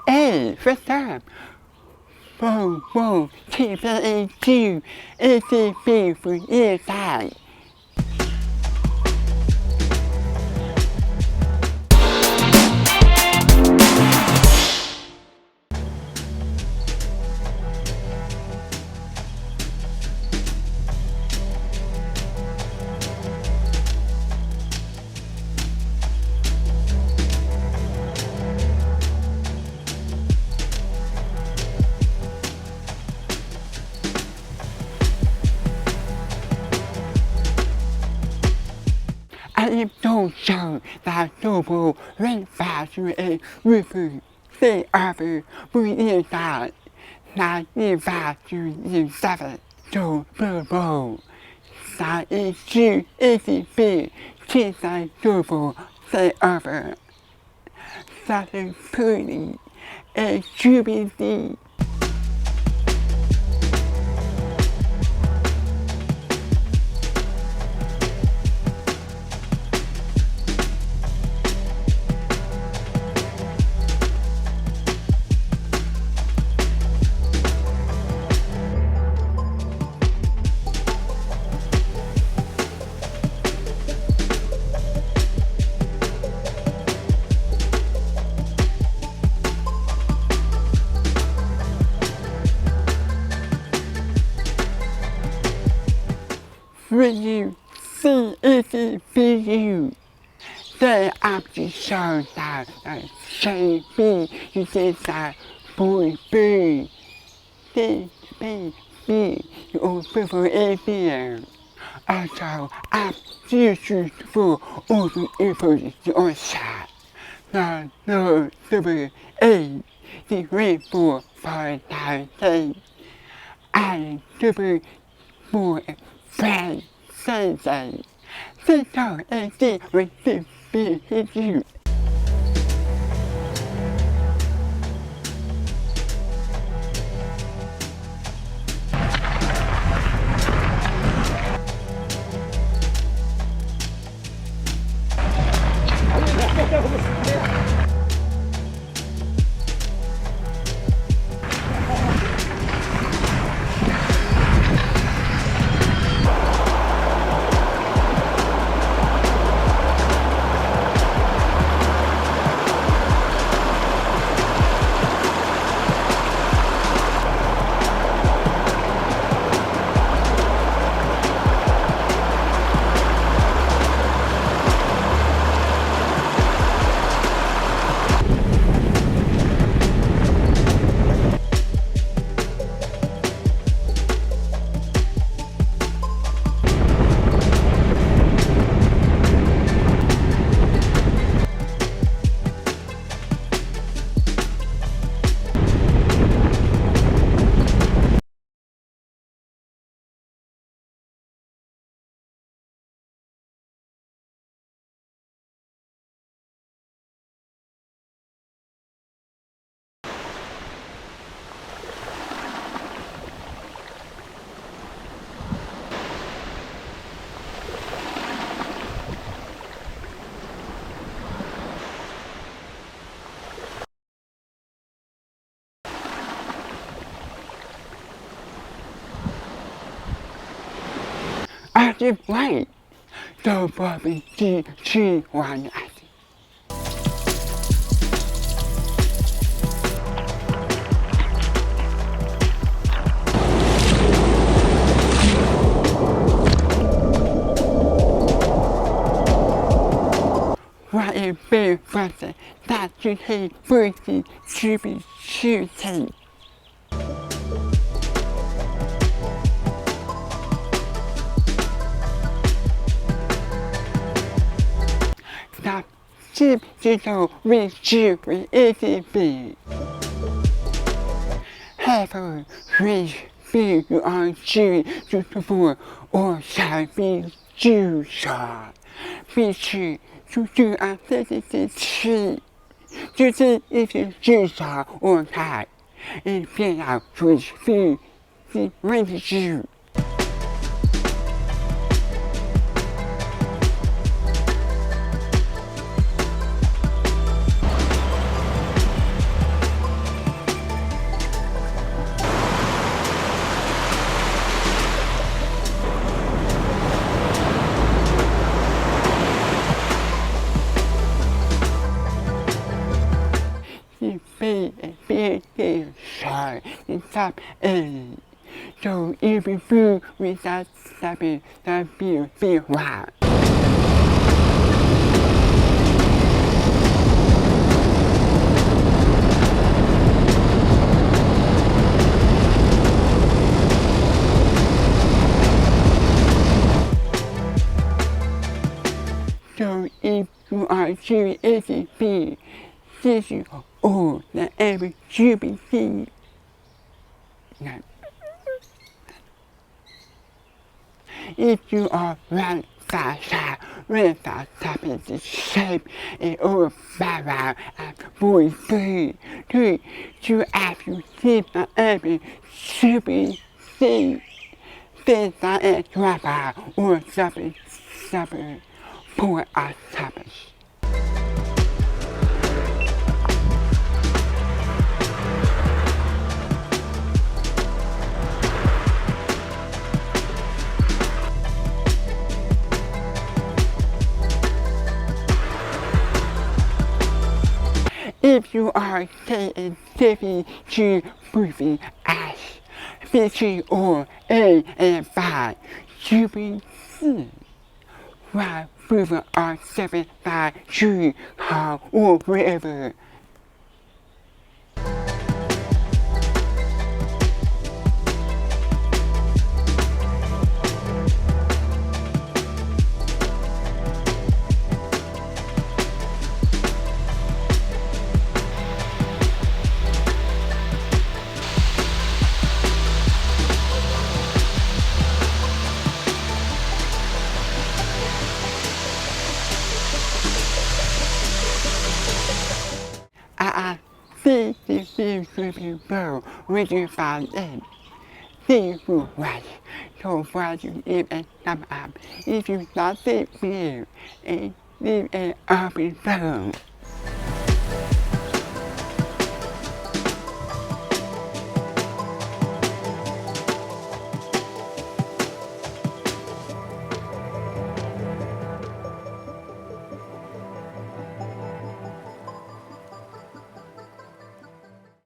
Hey, what's up? Whoa, whoa, TPA2, ACB for inside. I am so sure that GoPro went back to a review they offer for inside. Not in back to in 7. So GoPro. That is 2 ACB. Kids like GoPro they offer. That is pretty. A QBC. When you see ACBU, they actually show that say B, you say that boy B, C, B, B, you prefer A, B. Also, I'm useful all the information on chat. Now, no, double A, the rainbow for that day. And double more friend Sunday. So and see with this be you. I just wait. So probably she one at what a big person that you hate first should be shooting. Stop cheap digital with cheap with ACB. Have a rich big on cheap to support or shall be too short. Be sure to do a 36 就是一些至少我看，变到出去是问题。to be a big shot in top A. So if you feel without stopping, that will be right. So if you are serious B, this is all that ever should be seen. Now, if you are running fast, tapping the shape and all barrel at 43, you have to keep the every should be seen. This is a dropper or something for us tappers. If you are taking safety to breathing as 50 or A and 5, you will see while breathing are 7 by 3 how or wherever. See the below when you find them. See who was. So far you leave a thumb up if you not see video and leave an up below.